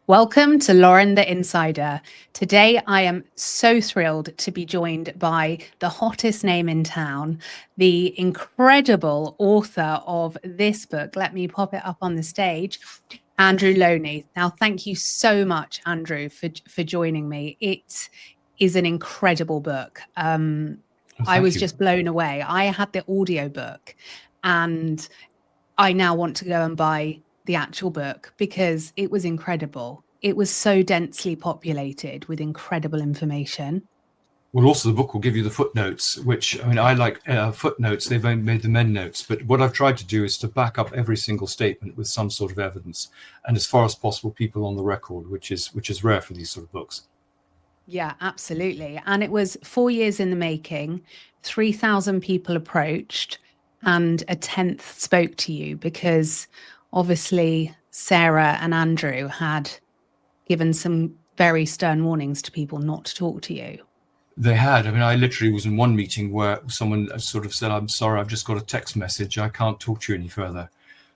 Welcome to Lauren the Insider. Today, I am so thrilled to be joined by the hottest name in town, the incredible author of this book. Let me pop it up on the stage, Andrew Lownie. Now, thank you so much, Andrew, for joining me. It is an incredible book. I Thank was you. just blown away. I had the audiobook and I now want to go and buy the actual book because it was incredible. It was so densely populated with incredible information. Well, also the book will give you the footnotes, which I like footnotes. They've only made them end notes, but what I've tried to do is to back up every single statement with some sort of evidence, and as far as possible, people on the record, which is rare for these sort of books. Yeah, absolutely. And it was 4 years in the making, 3,000 people approached, and a tenth spoke to you because obviously Sarah and Andrew had given some very stern warnings to people not to talk to you. They had. I literally was in one meeting where someone sort of said, "I'm sorry, I've just got a text message. I can't talk to you any further."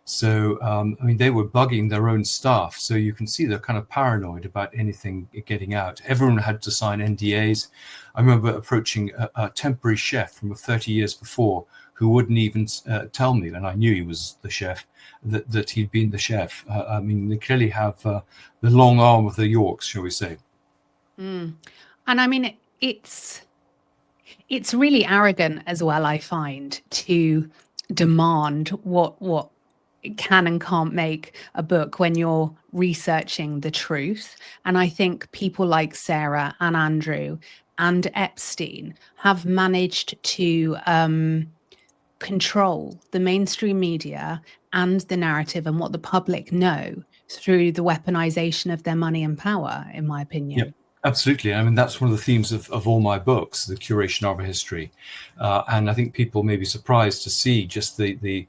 So, they were bugging their own staff. So you can see they're kind of paranoid about anything getting out. Everyone had to sign NDAs. I remember approaching a temporary chef from 30 years before who wouldn't even tell me, and I knew he was the chef, that he'd been the chef. They clearly have the long arm of the Yorks, shall we say. Mm. And it's really arrogant as well, I find, to demand what can and can't make a book when you're researching the truth. And I think people like Sarah and Andrew and Epstein have managed to control the mainstream media and the narrative and what the public know through the weaponization of their money and power, in my opinion. Yep, absolutely. That's one of the themes of all my books, the curation of a history. And I think people may be surprised to see just the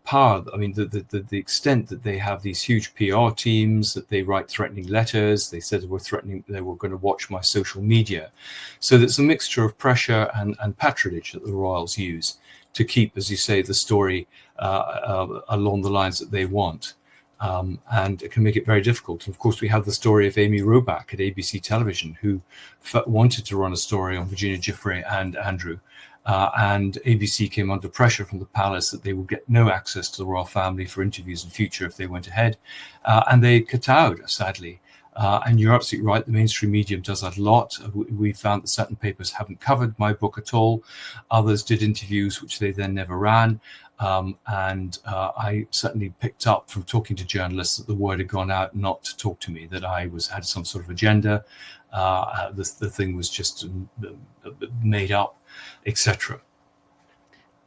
power, the extent that they have these huge PR teams, that they write threatening letters. They said they were going to watch my social media. So there's a mixture of pressure and patronage that the royals use to keep, as you say, the story along the lines that they want. And it can make it very difficult. And of course, we have the story of Amy Robach at ABC Television, who wanted to run a story on Virginia Giuffre and Andrew. And ABC came under pressure from the palace that they would get no access to the royal family for interviews in future if they went ahead. And they kowtowed, sadly. And you're absolutely right, the mainstream medium does that a lot. We found that certain papers haven't covered my book at all. Others did interviews, which they then never ran. I certainly picked up from talking to journalists that the word had gone out not to talk to me, that I had some sort of agenda. The thing was just made up, etc.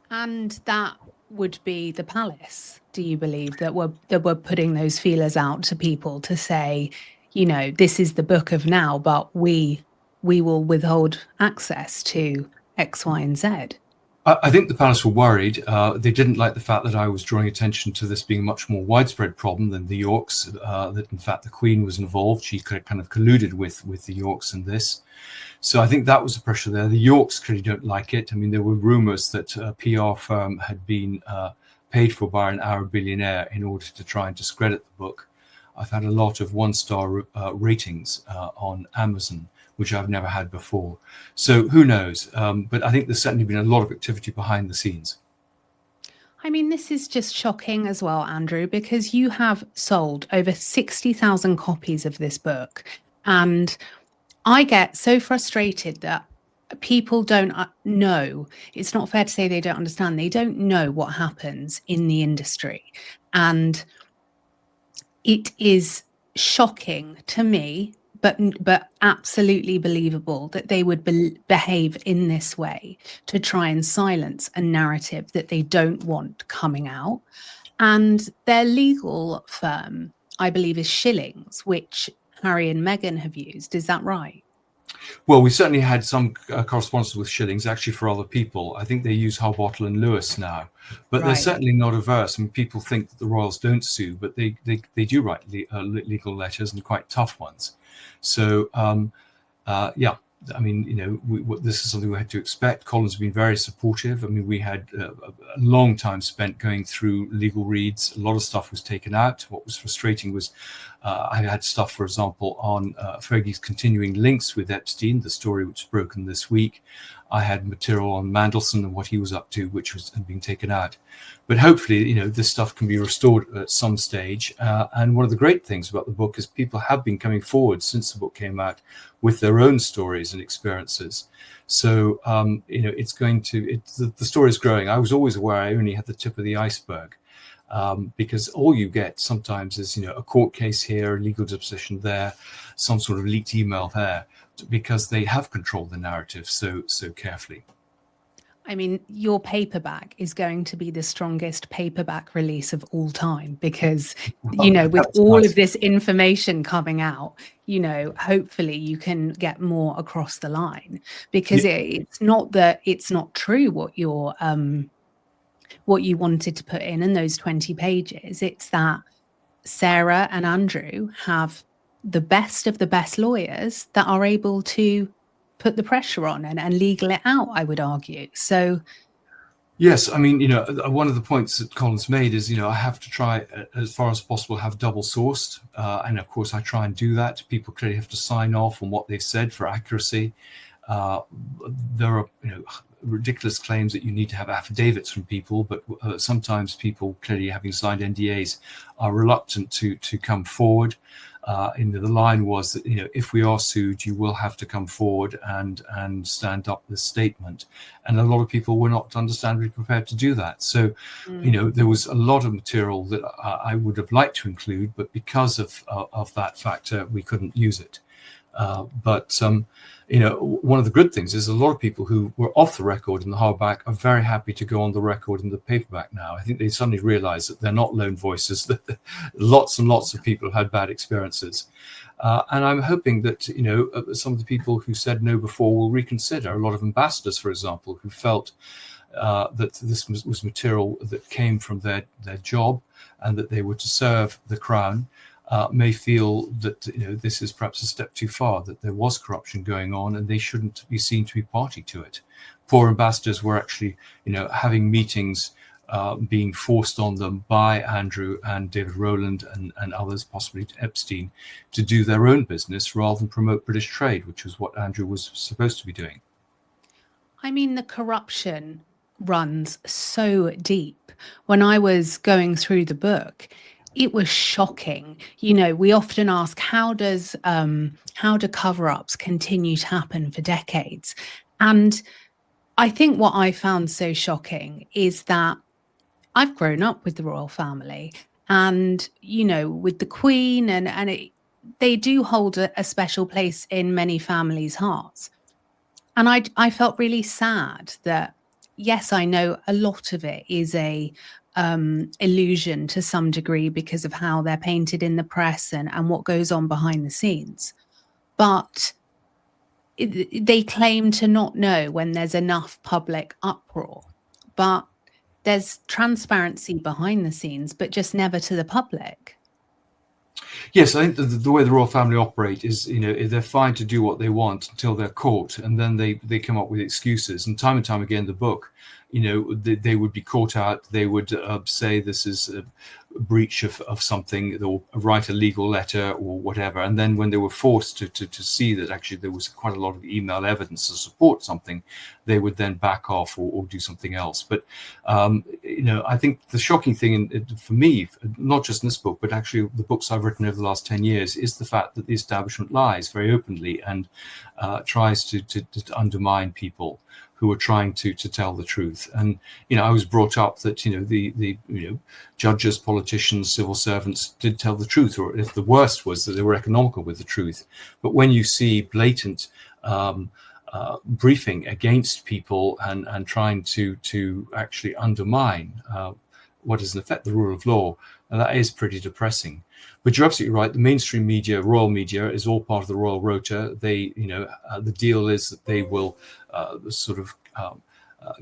And that would be the palace, do you believe, that were putting those feelers out to people to say, this is the book of now, but we will withhold access to X, Y, and Z? I think the palace were worried. They didn't like the fact that I was drawing attention to this being a much more widespread problem than the Yorks, that in fact the Queen was involved. She kind of colluded with the Yorks in this. So I think that was the pressure there. The Yorks clearly don't like it. There were rumors that a PR firm had been paid for by an Arab billionaire in order to try and discredit the book. I've had a lot of one-star ratings on Amazon, which I've never had before. So who knows? But I think there's certainly been a lot of activity behind the scenes. This is just shocking as well, Andrew, because you have sold over 60,000 copies of this book. And I get so frustrated that people don't know. It's not fair to say they don't understand. They don't know what happens in the industry. And it is shocking to me, but absolutely believable that they would behave in this way to try and silence a narrative that they don't want coming out. And their legal firm, I believe, is Shillings, which Harry and Meghan have used. Is that right? Well, we certainly had some correspondence with Shillings, actually, for other people. I think they use Harbottle and Lewis now, but they're certainly not averse. People think that the royals don't sue, but they do write legal letters, and quite tough ones. So, this is something we had to expect. Colin's been very supportive. We had a long time spent going through legal reads. A lot of stuff was taken out. What was frustrating was I had stuff, for example, on Fergie's continuing links with Epstein, the story which was broken this week. I had material on Mandelson and what he was up to, which was being taken out. But hopefully, this stuff can be restored at some stage. And one of the great things about the book is people have been coming forward since the book came out with their own stories and experiences. So, it's going to, the story is growing. I was always aware I only had the tip of the iceberg. Because all you get sometimes is, a court case here, a legal disposition there, some sort of leaked email there, because they have controlled the narrative so carefully. I mean, your paperback is going to be the strongest paperback release of all time because, with all of this information coming out, hopefully you can get more across the line, because it's not that it's not true what you wanted to put in those 20 pages. It's that Sarah and Andrew have the best of the best lawyers that are able to put the pressure on and legal it out, I would argue. So yes, I mean, one of the points that Colin's made is, I have to try as far as possible have double sourced, and of course I try and do that. People clearly have to sign off on what they've said for accuracy. There are ridiculous claims that you need to have affidavits from people, but sometimes people, clearly having signed NDAs, are reluctant to come forward. The line was that if we are sued, you will have to come forward and stand up this statement, and a lot of people were not understandably prepared to do that. So there was a lot of material that I would have liked to include, but because of that factor we couldn't use it. One of the good things is a lot of people who were off the record in the hardback are very happy to go on the record in the paperback now. I think they suddenly realize that they're not lone voices, that lots and lots of people have had bad experiences. And I'm hoping that, some of the people who said no before will reconsider. A lot of ambassadors, for example, who felt that this was material that came from their job and that they were to serve the crown, may feel that this is perhaps a step too far, that there was corruption going on and they shouldn't be seen to be party to it. Poor ambassadors were actually having meetings being forced on them by Andrew and David Rowland and others, possibly Epstein, to do their own business rather than promote British trade, which was what Andrew was supposed to be doing. I mean, the corruption runs so deep. When I was going through the book, it was shocking. We often ask, how do cover-ups continue to happen for decades? And I think what I found so shocking is that I've grown up with the royal family and, with the Queen, they do hold a special place in many families' hearts. And I felt really sad that, yes, I know a lot of it is a illusion to some degree because of how they're painted in the press and what goes on behind the scenes. But they claim to not know when there's enough public uproar. But there's transparency behind the scenes, but just never to the public. Yes, I think the way the royal family operate is, they're fine to do what they want until they're caught, and then they come up with excuses. And time again, the book, they would be caught out. They would say this is a breach of something. They'll write a legal letter or whatever. And then when they were forced to see that actually there was quite a lot of email evidence to support something, they would then back off or do something else. But, I think the shocking thing for me, not just in this book, but actually the books I've written over the last 10 years, is the fact that the establishment lies very openly and tries to undermine people who are trying to tell the truth. And I was brought up that the judges, politicians, civil servants did tell the truth, or if the worst was that they were economical with the truth. But when you see blatant briefing against people and trying to actually undermine what is in effect the rule of law, that is pretty depressing. But you're absolutely right. The mainstream media, royal media, is all part of the royal rota. They, the deal is that they will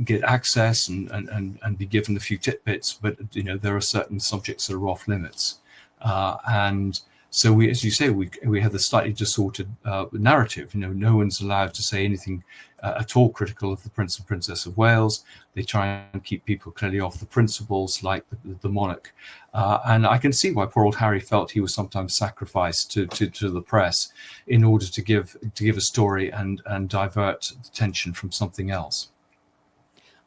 get access and be given a few tidbits, but there are certain subjects that are off limits. And So we, as you say, we have the slightly distorted narrative. No one's allowed to say anything at all critical of the Prince and Princess of Wales. They try and keep people clearly off the principles, like the monarch. And I can see why poor old Harry felt he was sometimes sacrificed to the press in order to give a story and divert attention from something else.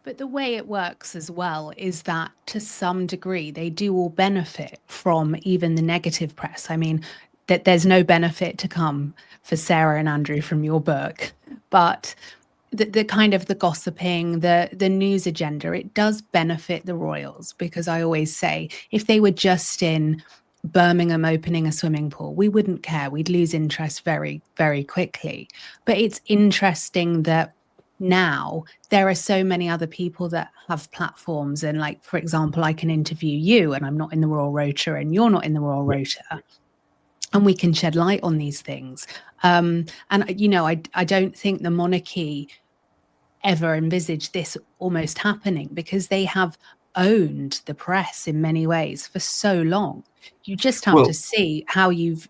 But the way it works as well is that to some degree, they do all benefit from even the negative press. I mean, that there's no benefit to come for Sarah and Andrew from your book, but the kind of the gossiping, the news agenda, it does benefit the royals, because I always say if they were just in Birmingham opening a swimming pool, we wouldn't care. We'd lose interest very, very quickly. But it's interesting that now there are so many other people that have platforms, and like, for example, I can interview you and I'm not in the Royal Rota and you're not in the Royal Rota, and we can shed light on these things. And I don't think the monarchy ever envisaged this almost happening, because they have owned the press in many ways for so long. You just have to see how you've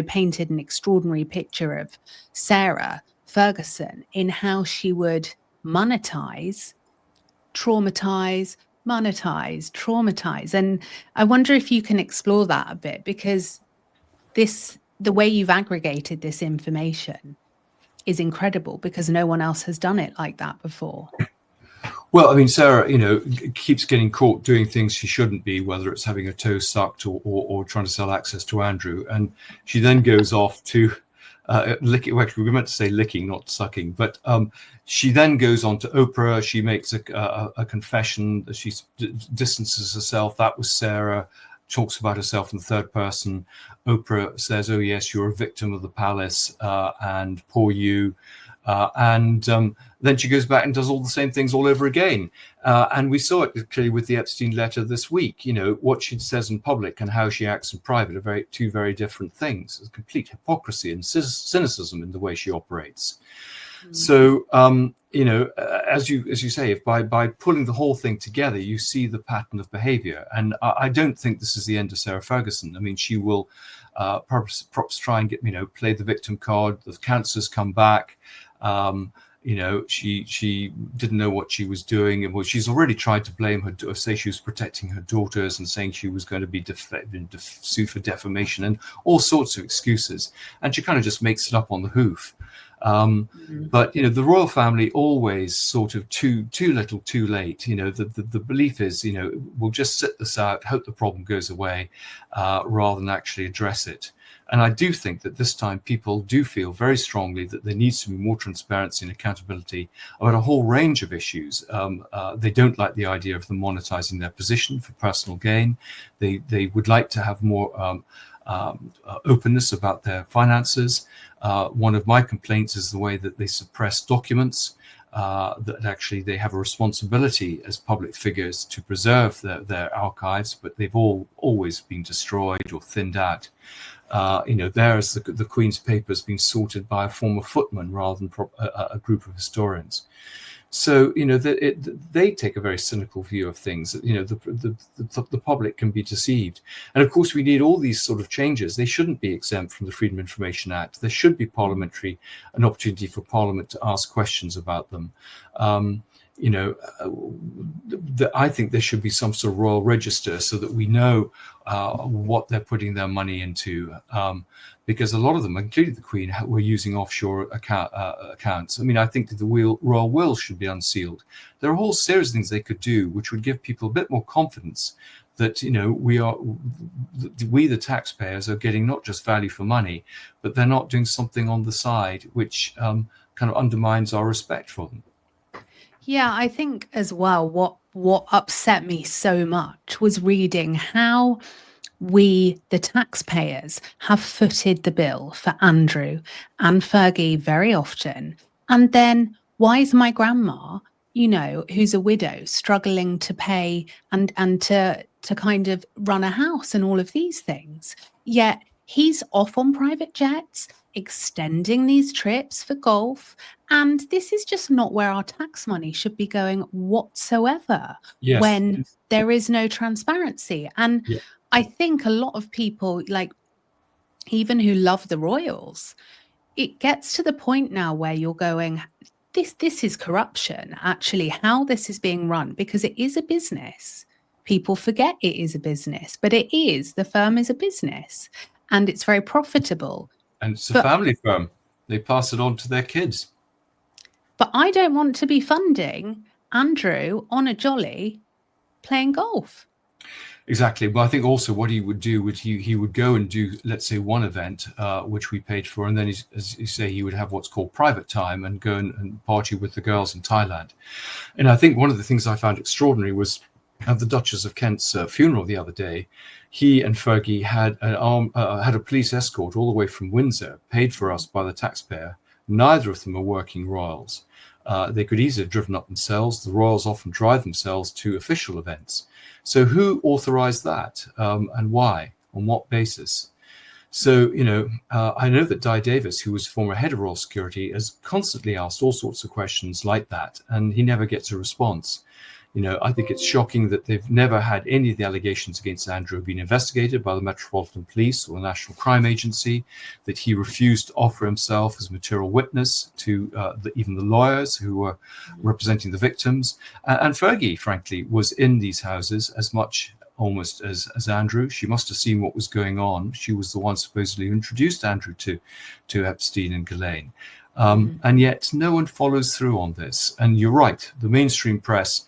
painted an extraordinary picture of Sarah Ferguson in how she would monetize, traumatize, monetize, traumatize. And I wonder if you can explore that a bit, because the way you've aggregated this information is incredible, because no one else has done it like that before. Well, I mean, Sarah, keeps getting caught doing things she shouldn't be, whether it's having her toe sucked or trying to sell access to Andrew. And she then goes off to licking. Well, actually, we meant to say licking, not sucking. But she then goes on to Oprah. She makes a confession that she distances herself. That was Sarah. Talks about herself in the third person. Oprah says, "Oh yes, you're a victim of the palace, and poor you." Then she goes back and does all the same things all over again. And we saw it clearly with the Epstein letter this week. What she says in public and how she acts in private are two very different things. There's complete hypocrisy and cynicism in the way she operates. So, as you say, if by pulling the whole thing together, you see the pattern of behavior. And I don't think this is the end of Sarah Ferguson. I mean, she will perhaps try and play the victim card. The cancers come back. She didn't know what she was doing, and she's already tried to blame her, say she was protecting her daughters and saying she was going to be sued for defamation and all sorts of excuses, and she kind of just makes it up on the hoof. But the royal family always sort of too little, too late. The belief is we'll just sit this out, hope the problem goes away, rather than actually address it. And I do think that this time people do feel very strongly that there needs to be more transparency and accountability about a whole range of issues. They don't like the idea of them monetizing their position for personal gain. They would like to have more openness about their finances. One of my complaints is the way that they suppress documents, that actually they have a responsibility as public figures to preserve their archives, but they've always been destroyed or thinned out. There's the Queen's papers being sorted by a former footman rather than a group of historians. So, they take a very cynical view of things. The public can be deceived. And of course, we need all these sort of changes. They shouldn't be exempt from the Freedom of Information Act. There should be an opportunity for Parliament to ask questions about them. I think there should be some sort of royal register so that we know what they're putting their money into, because a lot of them, including the Queen, were using offshore accounts. I mean, I think that the royal will should be unsealed. There are a whole series of things they could do which would give people a bit more confidence that we the taxpayers are getting not just value for money, but they're not doing something on the side which kind of undermines our respect for them. Yeah, I think as well, what upset me so much was reading how we, the taxpayers, have footed the bill for Andrew and Fergie very often. And then why is my grandma, who's a widow, struggling to pay and to kind of run a house and all of these things? Yet he's off on private jets, extending these trips for golf. And this is just not where our tax money should be going whatsoever, when there is no transparency. And I think a lot of people, even who love the royals. It gets to the point now where you're going, this is corruption, actually, how this is being run, because it is a business. People forget it is a business, but it is. The firm is a business and it's very profitable. And it's a But family firm. They pass it on to their kids. but I don't want to be funding Andrew on a jolly playing golf. Exactly. But I think also what he would do would he would go and do, let's say, one event which we paid for, and then as you say, he would have what's called private time and go and party with the girls in Thailand. And I think one of the things I found extraordinary was at the Duchess of Kent's funeral the other day, he and Fergie had had a police escort all the way from Windsor, paid for us by the taxpayer. Neither of them are working royals. They could easily have driven up themselves. The royals often drive themselves to official events. So who authorized that and why? On what basis? So, I know that Di Davis, who was former head of Royal Security, has constantly asked all sorts of questions like that, and he never gets a response. I think it's shocking that they've never had any of the allegations against Andrew been investigated by the Metropolitan Police or the National Crime Agency, that he refused to offer himself as material witness to even the lawyers who were representing the victims. And Fergie, frankly, was in these houses as much almost as Andrew. She must have seen what was going on. She was the one supposedly who introduced Andrew to Epstein and Ghislaine. And yet no one follows through on this. And you're right, the mainstream press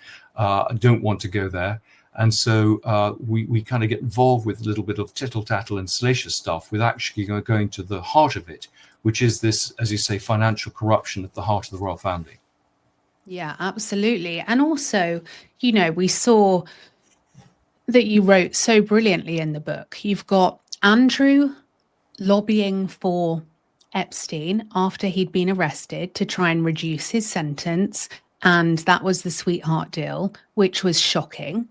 don't want to go there. And so we kind of get involved with a little bit of tittle-tattle and salacious stuff with actually going to the heart of it, which is this, as you say, financial corruption at the heart of the royal family. Yeah, absolutely. And also, we saw that you wrote so brilliantly in the book. You've got Andrew lobbying for Epstein after he'd been arrested to try and reduce his sentence. And that was the sweetheart deal, which was shocking.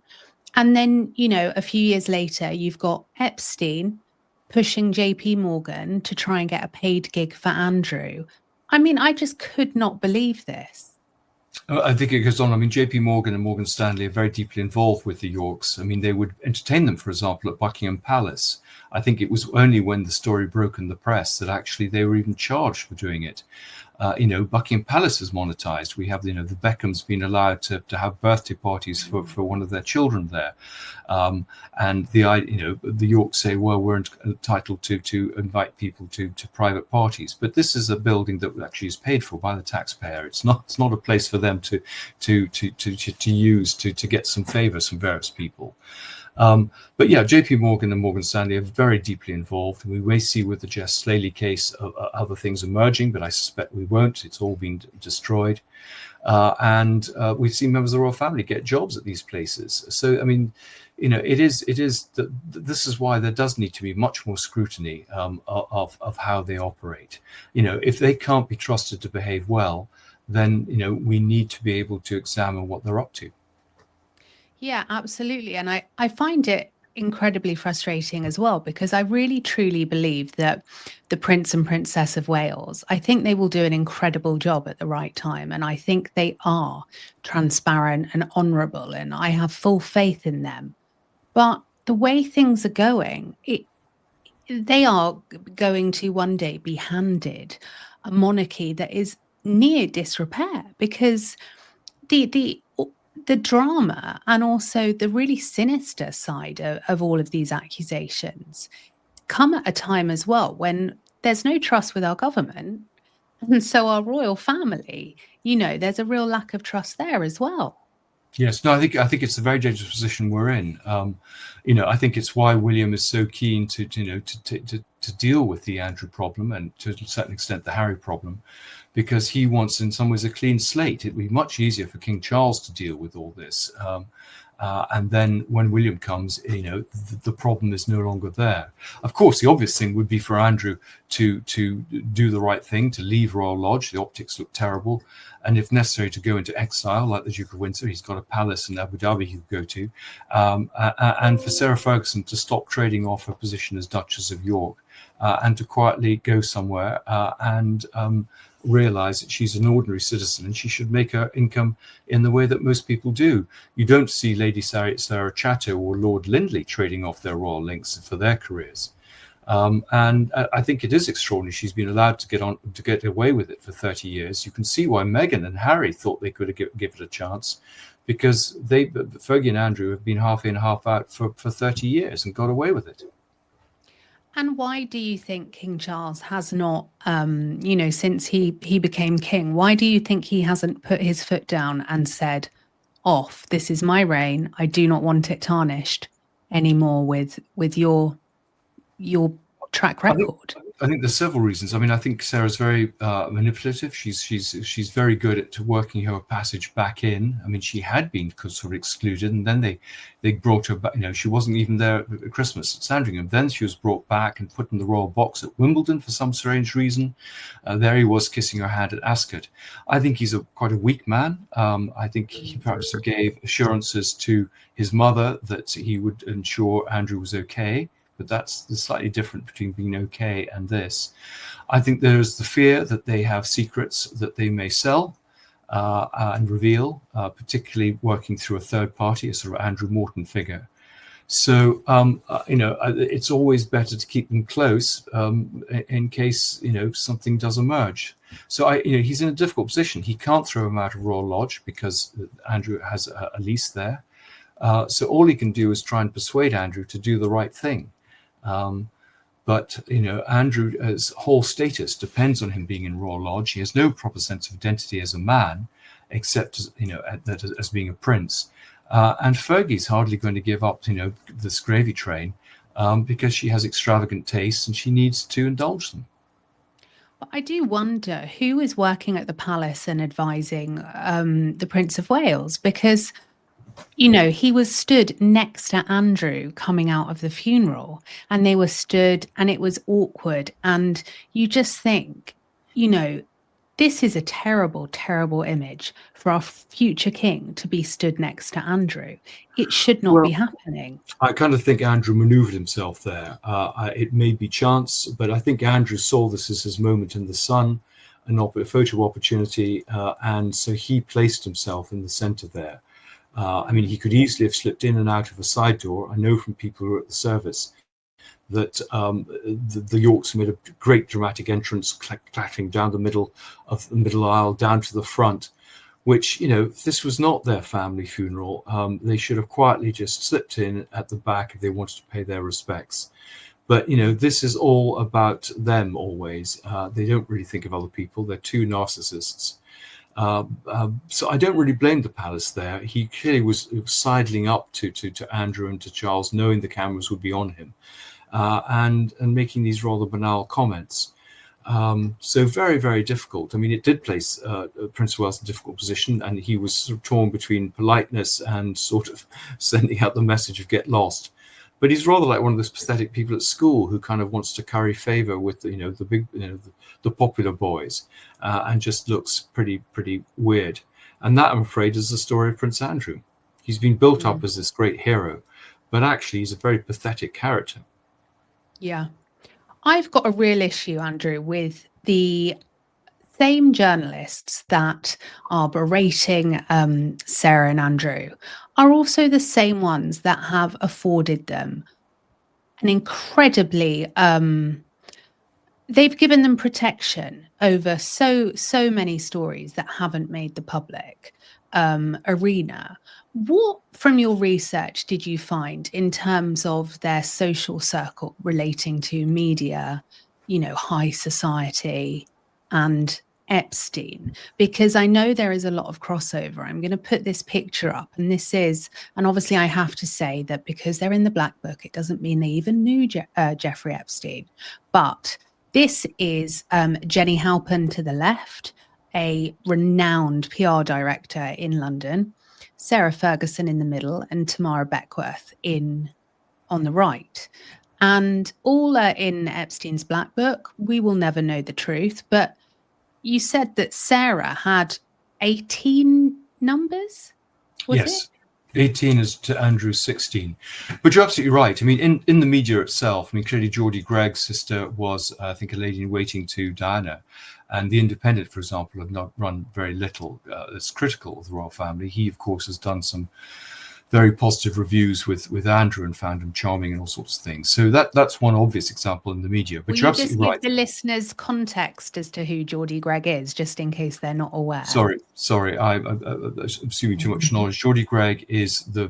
And then, a few years later, you've got Epstein pushing JP Morgan to try and get a paid gig for Andrew. I mean, I just could not believe this. I think it goes on. I mean, JP Morgan and Morgan Stanley are very deeply involved with the Yorks. I mean, they would entertain them, for example, at Buckingham Palace. I think it was only when the story broke in the press that actually they were even charged for doing it. Buckingham Palace is monetized. We have, the Beckhams being allowed to have birthday parties for one of their children there. And the Yorks say, well, we're entitled to invite people to private parties. But this is a building that actually is paid for by the taxpayer. It's not a place for them to use to get some favors from various people. But yeah, JP Morgan and Morgan Stanley are very deeply involved. We may see with the Jess Slaley case other things emerging, but I suspect we won't. It's all been destroyed. And we've seen members of the royal family get jobs at these places. So, I mean, this is why there does need to be much more scrutiny of how they operate. If they can't be trusted to behave well, then, we need to be able to examine what they're up to. Yeah, absolutely. And I find it incredibly frustrating as well, because I really truly believe that the Prince and Princess of Wales, I think they will do an incredible job at the right time. And I think they are transparent and honourable, and I have full faith in them. But the way things are going, they are going to one day be handed a monarchy that is near disrepair, because the drama and also the really sinister side of all of these accusations come at a time as well when there's no trust with our government. And so our royal family, there's a real lack of trust there as well. Yes, no, I think it's a very dangerous position we're in. I think it's why William is so keen to deal with the Andrew problem and to a certain extent the Harry problem, because he wants in some ways a clean slate. It'd be much easier for King Charles to deal with all this. And then when William comes, the problem is no longer there. Of course, the obvious thing would be for Andrew to do the right thing, to leave Royal Lodge. The optics look terrible. And if necessary, to go into exile, like the Duke of Windsor. He's got a palace in Abu Dhabi he could go to. And for Sarah Ferguson to stop trading off her position as Duchess of York and to quietly go somewhere and realize that she's an ordinary citizen and she should make her income in the way that most people do. You don't see Lady Sarah Chatto or Lord Lindley trading off their royal links for their careers. And I think it is extraordinary she's been allowed to get away with it for 30 years. You can see why Meghan and Harry thought they could give it a chance, because Fergie and Andrew have been half in, half out for 30 years and got away with it. And why do you think King Charles has not, since he became king, why do you think he hasn't put his foot down and said, off, this is my reign, I do not want it tarnished anymore with your track record? I think there's several reasons. I mean, I think Sarah's very manipulative. She's very good at working her passage back in. I mean, she had been sort of excluded, and then they brought her back. She wasn't even there at Christmas at Sandringham. Then she was brought back and put in the royal box at Wimbledon for some strange reason. There he was kissing her hand at Ascot. I think he's quite a weak man. I think he perhaps gave assurances to his mother that he would ensure Andrew was okay. But that's the slightly different between being okay and this. I think there's the fear that they have secrets that they may sell and reveal, particularly working through a third party, a sort of Andrew Morton figure. So, it's always better to keep them close in case, something does emerge. So, he's in a difficult position. He can't throw him out of Royal Lodge because Andrew has a lease there. So all he can do is try and persuade Andrew to do the right thing. But Andrew's whole status depends on him being in Royal Lodge. He has no proper sense of identity as a man, except as being a prince. And Fergie's hardly going to give up this gravy train because she has extravagant tastes and she needs to indulge them. But I do wonder who is working at the palace and advising the Prince of Wales, because he was stood next to Andrew coming out of the funeral, and they were stood, and it was awkward. And you just think, this is a terrible, terrible image for our future king to be stood next to Andrew. It should not be happening. I kind of think Andrew maneuvered himself there. It may be chance, but I think Andrew saw this as his moment in the sun, a photo opportunity, and so he placed himself in the center there. He could easily have slipped in and out of a side door. I know from people who were at the service that the Yorks made a great dramatic entrance, clattering down the middle of the middle aisle down to the front, which, this was not their family funeral. They should have quietly just slipped in at the back if they wanted to pay their respects. But, this is all about them always. They don't really think of other people. They're two narcissists. So I don't really blame the palace there. He clearly was sidling up to Andrew and to Charles, knowing the cameras would be on him, and making these rather banal comments. So very, very difficult. It did place Prince of Wales in a difficult position, and he was sort of torn between politeness and sort of sending out the message of get lost. But he's rather like one of those pathetic people at school who kind of wants to curry favor with the big the popular boys, and just looks pretty weird. And that, I'm afraid, is the story of Prince Andrew. He's been built up as this great hero, but actually he's a very pathetic character. Yeah. I've got a real issue, Andrew, with the same journalists that are berating Sarah and Andrew are also the same ones that have afforded them an incredibly they've given them protection over so many stories that haven't made the public arena. What, from your research, did you find in terms of their social circle relating to media, high society, and Epstein? Because I know there is a lot of crossover. I'm going to put this picture up, and obviously I have to say that because they're in the Black Book, it doesn't mean they even knew Jeffrey Epstein. But this is Jenny Halpin to the left, a renowned PR director in London, Sarah Ferguson in the middle, and Tamara Beckworth on the right. And all are in Epstein's Black Book. We will never know the truth, but you said that Sarah had 18 numbers, was yes. it? 18 is to Andrew's 16. But you're absolutely right. In the media itself, clearly Geordie Gregg's sister was, I think, a lady in waiting to Diana. And The Independent, for example, had not run very little that's critical of the royal family. He, of course, has done some very positive reviews with Andrew and found him charming and all sorts of things. So that's one obvious example in the media. But Will you're you just absolutely give right. the listeners context as to who Geordie Greig is, just in case they're not aware? Sorry, I'm assuming too much knowledge. Geordie Greig is the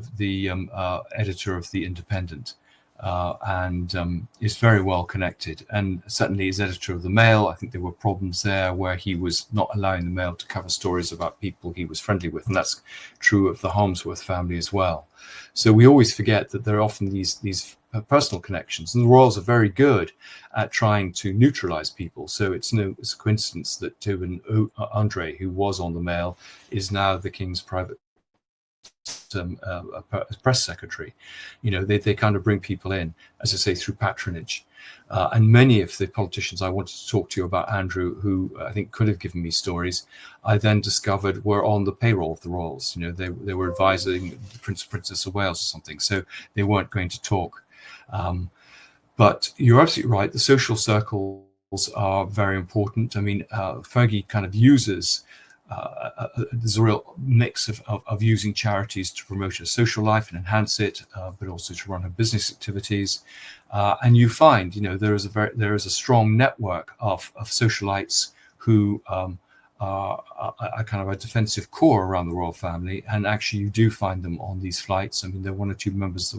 editor of The Independent, and is very well connected, and certainly is editor of the Mail. I think there were problems there where he was not allowing the Mail to cover stories about people he was friendly with, and that's true of the Harmsworth family as well. So we always forget that there are often these personal connections, and the royals are very good at trying to neutralize people. So it's a coincidence that Tobin Andre, who was on the Mail, is now the King's private press secretary. They kind of bring people in, as I say, through patronage. And many of the politicians I wanted to talk to you about, Andrew, who I think could have given me stories, I then discovered were on the payroll of the royals. They were advising the Prince and Princess of Wales or something, so they weren't going to talk. But you're absolutely right. The social circles are very important. I mean, Fergie kind of uses there's a real mix of using charities to promote her social life and enhance it, but also to run her business activities. And you find, there is a strong network of socialites who are kind of a defensive core around the royal family. And actually, you do find them on these flights. I mean, there are one or two members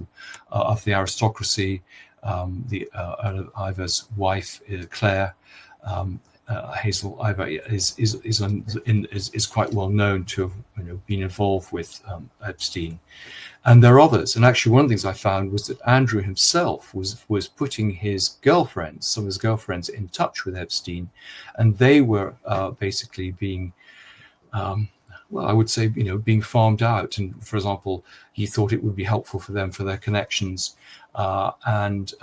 of the aristocracy. The Earl of Ivor's wife, Claire. Hazel Ivor is quite well known to have been involved with Epstein, and there are others. And actually, one of the things I found was that Andrew himself was putting some of his girlfriends, in touch with Epstein, and they were basically being, well, I would say, being farmed out. And for example, he thought it would be helpful for them for their connections, and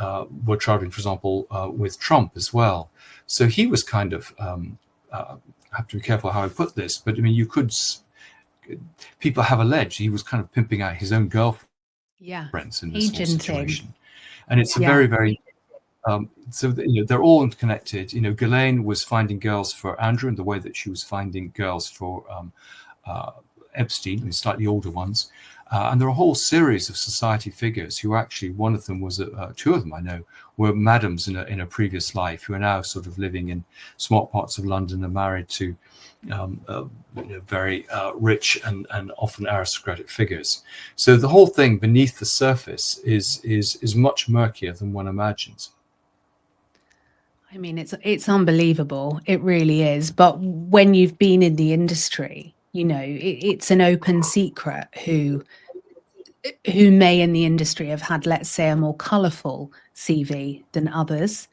were traveling, for example, with Trump as well. So he was kind of, I have to be careful how I put this, but I mean, people have alleged he was kind of pimping out his own girlfriends in this whole situation. And it's a very, very, so they're all connected. Ghislaine was finding girls for Andrew in the way that she was finding girls for Epstein, slightly older ones. And there are a whole series of society figures who actually, one of them was, two of them I know, were madams in a previous life, who are now sort of living in smart parts of London and married to very rich and often aristocratic figures. So the whole thing beneath the surface is much murkier than one imagines. I mean, it's unbelievable. It really is. But when you've been in the industry, it's an open secret who may in the industry have had, let's say, a more colourful CV than others.